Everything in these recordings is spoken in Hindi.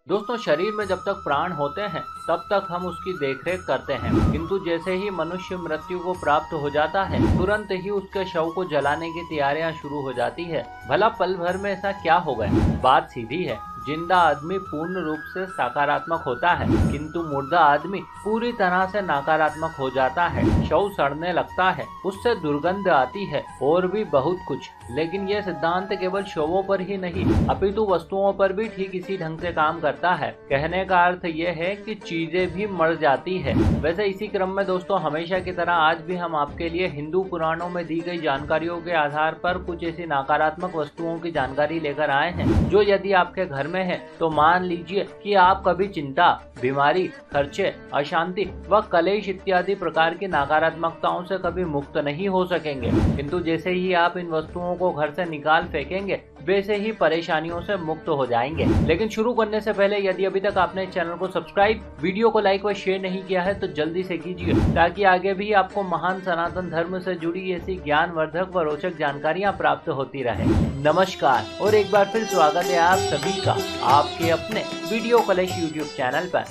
दोस्तों, शरीर में जब तक प्राण होते हैं तब तक हम उसकी देखरेख करते हैं, किंतु जैसे ही मनुष्य मृत्यु को प्राप्त हो जाता है तुरंत ही उसके शव को जलाने की तैयारियां शुरू हो जाती है। भला पल भर में ऐसा क्या हो गया? बात सीधी है, जिंदा आदमी पूर्ण रूप से सकारात्मक होता है, किंतु मुर्दा आदमी पूरी तरह से नकारात्मक हो जाता है। शव सड़ने लगता है, उससे दुर्गंध आती है और भी बहुत कुछ। लेकिन यह सिद्धांत केवल शवों पर ही नहीं अपितु वस्तुओं पर भी ठीक इसी ढंग से काम करता है। कहने का अर्थ यह है कि चीजें भी मर जाती है। वैसे इसी क्रम में दोस्तों, हमेशा की तरह आज भी हम आपके लिए हिंदू पुराणों में दी गई जानकारियों के आधार पर कुछ ऐसी नकारात्मक वस्तुओं की जानकारी लेकर आए हैं जो यदि आपके घर में है तो मान लीजिए कि आप कभी चिंता, बीमारी, खर्चे, अशांति व कलेश इत्यादि प्रकार की नकारात्मकताओं से कभी मुक्त नहीं हो सकेंगे। किंतु जैसे ही आप इन वस्तुओं को घर से निकाल फेंकेंगे वैसे ही परेशानियों से मुक्त हो जाएंगे। लेकिन शुरू करने से पहले यदि अभी तक आपने चैनल को सब्सक्राइब, वीडियो को लाइक व शेयर नहीं किया है तो जल्दी से कीजिए, ताकि आगे भी आपको महान सनातन धर्म से जुड़ी ऐसी ज्ञानवर्धक व रोचक जानकारियां प्राप्त होती रहे। नमस्कार और एक बार फिर स्वागत है आप सभी का आपके अपने वीडियो कलेश यूट्यूब चैनल पर।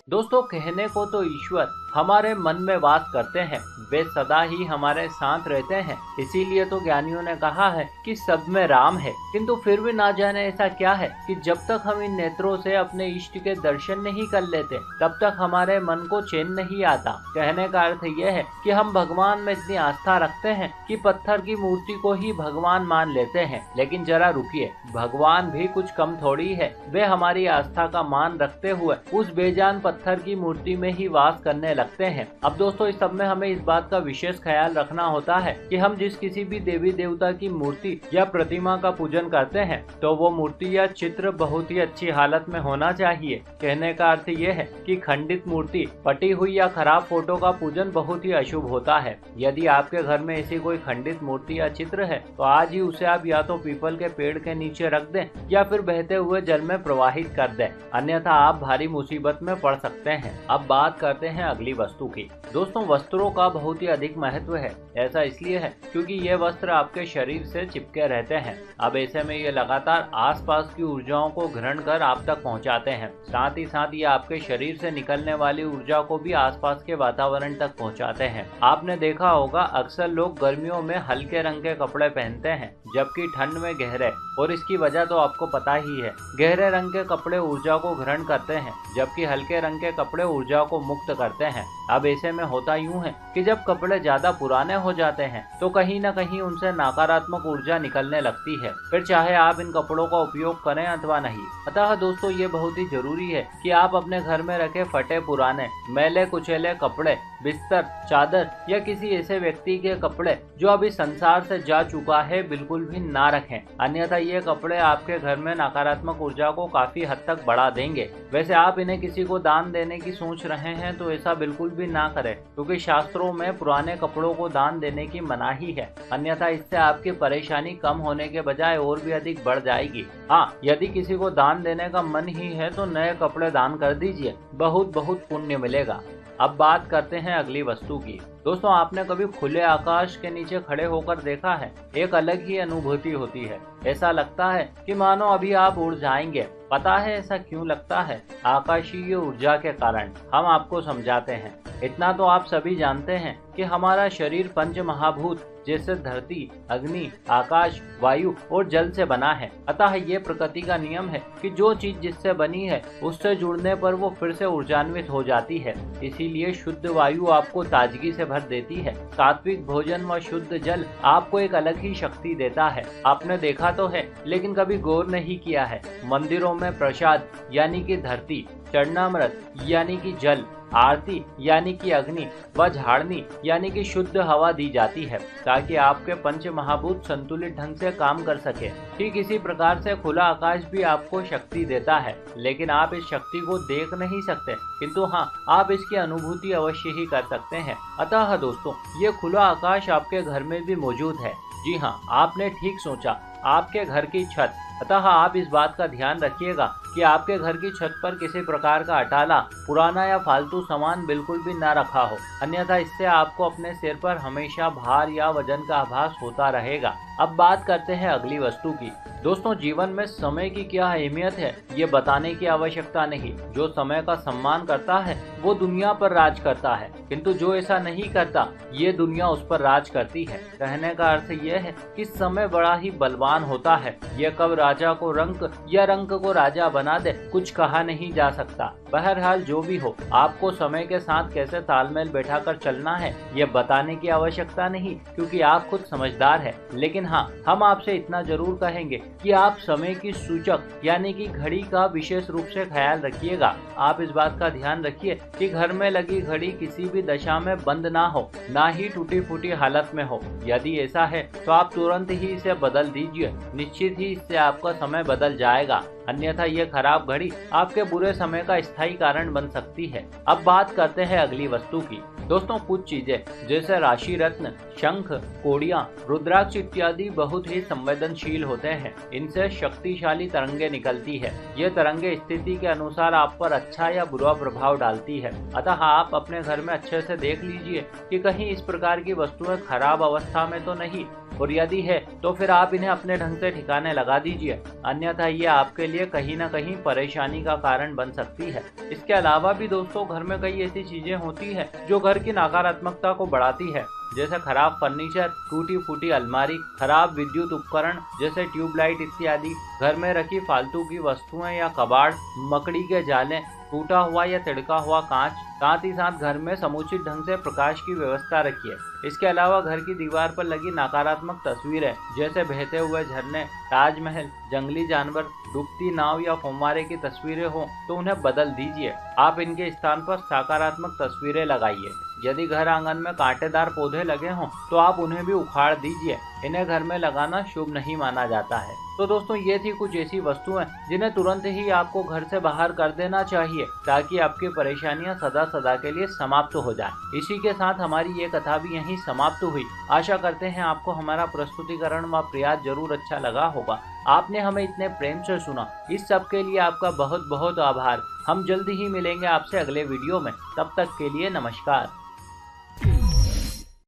दोस्तों, कहने को तो ईश्वर हमारे मन में वास करते हैं, वे सदा ही हमारे साथ रहते हैं। इसीलिए तो ज्ञानियों ने कहा है कि सब में राम है। किंतु फिर भी ना जाने ऐसा क्या है कि जब तक हम इन नेत्रों से अपने इष्ट के दर्शन नहीं कर लेते तब तक हमारे मन को चैन नहीं आता। कहने का अर्थ यह है कि हम भगवान में इतनी आस्था रखते हैं कि पत्थर की मूर्ति को ही भगवान मान लेते हैं। लेकिन जरा रुकिए, भगवान भी कुछ कम थोड़ी है। वे हमारी आस्था का मान रखते हुए उस बेजान पत्थर की मूर्ति में ही वास करने लगते हैं। अब दोस्तों, इस सब में हमें इस बात का विशेष ख्याल रखना होता है कि हम जिस किसी भी देवी देवता की मूर्ति या प्रतिमा का पूजन करते हैं तो वो मूर्ति या चित्र बहुत ही अच्छी हालत में होना चाहिए। कहने का अर्थ ये है कि खंडित मूर्ति, पटी हुई या खराब फोटो का पूजन बहुत ही अशुभ होता है। यदि आपके घर में ऐसी कोई खंडित मूर्ति या चित्र है तो आज ही उसे आप या तो पीपल के पेड़ के नीचे रख दें या फिर बहते हुए जल में प्रवाहित कर दें, अन्यथा आप भारी मुसीबत में पड़ सकते हैं। अब बात करते हैं अगली वस्तु की। दोस्तों, वस्त्रों का बहुत ही अधिक महत्व है। ऐसा इसलिए है क्योंकि ये वस्त्र आपके शरीर से चिपके रहते हैं। अब ऐसे में ये लगातार आसपास की ऊर्जाओं को ग्रहण कर आप तक पहुंचाते हैं। साथ ही साथ ये आपके शरीर से निकलने वाली ऊर्जा को भी आसपास के वातावरण तक पहुंचाते हैं। आपने देखा होगा, अक्सर लोग गर्मियों में हल्के रंग के कपड़े पहनते हैं जबकि ठंड में गहरे, और इसकी वजह तो आपको पता ही है। गहरे रंग के कपड़े ऊर्जा को ग्रहण करते हैं जबकि हल्के रंग के कपड़े ऊर्जा को मुक्त करते हैं। अब ऐसे में होता यूं है कि जब कपड़े ज्यादा पुराने हो जाते हैं तो कहीं न कहीं उनसे नकारात्मक ऊर्जा निकलने लगती है, फिर चाहे आप इन कपड़ों का उपयोग करें अथवा नहीं। अतः दोस्तों, ये बहुत ही जरूरी है कि आप अपने घर में रखे फटे पुराने, मैले कुचेले कपड़े, बिस्तर, चादर या किसी ऐसे व्यक्ति के कपड़े जो अभी संसार से जा चुका है बिल्कुल भी ना रखें, अन्यथा ये कपड़े आपके घर में नकारात्मक ऊर्जा को काफी हद तक बढ़ा देंगे। वैसे आप इन्हें किसी को दान देने की सोच रहे हैं तो ऐसा बिल्कुल भी ना करें, क्योंकि शास्त्रों में पुराने कपड़ों को दान देने की मनाही है, अन्यथा इससे आपकी परेशानी कम होने के बजाय और भी अधिक बढ़ जाएगी। हाँ, यदि किसी को दान देने का मन ही है तो नए कपड़े दान कर दीजिए, बहुत बहुत पुण्य मिलेगा। अब बात करते हैं अगली वस्तु की। दोस्तों, आपने कभी खुले आकाश के नीचे खड़े होकर देखा है? एक अलग ही अनुभूति होती है। ऐसा लगता है कि मानो अभी आप उड़ जाएंगे। पता है ऐसा क्यों लगता है? आकाशीय ऊर्जा के कारण। हम आपको समझाते हैं। इतना तो आप सभी जानते हैं कि हमारा शरीर पंच महाभूत जैसे धरती, अग्नि, आकाश, वायु और जल से बना है। अतः ये प्रकृति का नियम है कि जो चीज जिससे बनी है उससे जुड़ने पर वो फिर से ऊर्जान्वित हो जाती है। इसीलिए शुद्ध वायु आपको ताजगी से भर देती है। सात्विक भोजन व शुद्ध जल आपको एक अलग ही शक्ति देता है। आपने देखा तो है, लेकिन कभी गौर नहीं किया है। मंदिरों में प्रसाद यानी कि धरती, चरणामृत यानी कि जल, आरती यानी कि अग्नि व झाड़नी यानी कि शुद्ध हवा दी जाती है, ताकि आपके पंच महाभूत संतुलित ढंग से काम कर सके। ठीक इसी प्रकार से खुला आकाश भी आपको शक्ति देता है, लेकिन आप इस शक्ति को देख नहीं सकते, किंतु हाँ, आप इसकी अनुभूति अवश्य ही कर सकते हैं। अतः दोस्तों, ये खुला आकाश आपके घर में भी मौजूद है। जी हाँ, आपने ठीक सोचा, आपके घर की छत अतः आप इस बात का ध्यान रखिएगा कि आपके घर की छत पर किसी प्रकार का अटाला, पुराना या फालतू सामान बिल्कुल भी न रखा हो, अन्यथा इससे आपको अपने सिर पर हमेशा भार या वजन का आभास होता रहेगा। अब बात करते हैं अगली वस्तु की। दोस्तों, जीवन में समय की क्या अहमियत है ये बताने की आवश्यकता नहीं। जो समय का सम्मान करता है वो दुनिया पर राज करता है, किंतु जो ऐसा नहीं करता ये दुनिया उस पर राज करती है। कहने का अर्थ ये है कि समय बड़ा ही बलवान होता है। ये कब राजा को रंक या रंक को राजा बना दे कुछ कहा नहीं जा सकता। बहरहाल जो भी हो, आपको समय के साथ कैसे तालमेल बैठाकर चलना है ये बताने की आवश्यकता नहीं, क्योंकि आप खुद समझदार है। लेकिन हाँ, हम आपसे इतना जरूर कहेंगे कि आप समय की सूचक यानी कि घड़ी का विशेष रूप से ख्याल रखिएगा। आप इस बात का ध्यान रखिए कि घर में लगी घड़ी किसी भी दशा में बंद ना हो, ना ही टूटी फूटी हालत में हो। यदि ऐसा है तो आप तुरंत ही इसे बदल दीजिए, निश्चित ही इससे आपका समय बदल जाएगा। अन्यथा ये खराब घड़ी आपके बुरे समय का स्थायी कारण बन सकती है। अब बात करते हैं अगली वस्तु की। दोस्तों, कुछ चीजें जैसे राशि रत्न, शंख, कोड़ियां, रुद्राक्ष इत्यादि बहुत ही संवेदनशील होते हैं। इनसे शक्तिशाली तरंगे निकलती है। ये तरंगे स्थिति के अनुसार आप पर अच्छा या बुरा प्रभाव डालती है। अतः आप अपने घर में अच्छे से देख लीजिए कि कहीं इस प्रकार की वस्तुएं खराब अवस्था में तो नहीं, और यदि है तो फिर आप इन्हें अपने ढंग से ठिकाने लगा दीजिए, अन्यथा ये आपके लिए कहीं न कहीं परेशानी का कारण बन सकती है। इसके अलावा भी दोस्तों, घर में कई ऐसी चीजें होती है जो घर की नकारात्मकता को बढ़ाती है, जैसे खराब फर्नीचर, टूटी फूटी अलमारी, खराब विद्युत उपकरण जैसे ट्यूबलाइट इत्यादि, घर में रखी फालतू की वस्तुएं या कबाड़, मकड़ी के जाले, टूटा हुआ या तिड़का हुआ कांच। साथ ही साथ घर में समुचित ढंग से प्रकाश की व्यवस्था रखिए। इसके अलावा घर की दीवार पर लगी नकारात्मक तस्वीरें जैसे बहते हुए झरने, ताजमहल, जंगली जानवर, डूबती नाव या फव्वारे की तस्वीरें हो तो उन्हें बदल दीजिए। आप इनके स्थान पर सकारात्मक तस्वीरें लगाइए। यदि घर आंगन में कांटेदार पौधे लगे हों तो आप उन्हें भी उखाड़ दीजिए। इन्हें घर में लगाना शुभ नहीं माना जाता है। तो दोस्तों, ये थी कुछ ऐसी वस्तुएं जिन्हें तुरंत ही आपको घर से बाहर कर देना चाहिए, ताकि आपकी परेशानियां सदा सदा के लिए समाप्त हो जाए। इसी के साथ हमारी ये कथा भी यहीं समाप्त हुई। आशा करते हैं आपको हमारा प्रस्तुतिकरण व प्रयास जरूर अच्छा लगा होगा। आपने हमें इतने प्रेम से सुना, इस सब के लिए आपका बहुत बहुत आभार। हम जल्द ही मिलेंगे आपसे अगले वीडियो में। तब तक के लिए नमस्कार।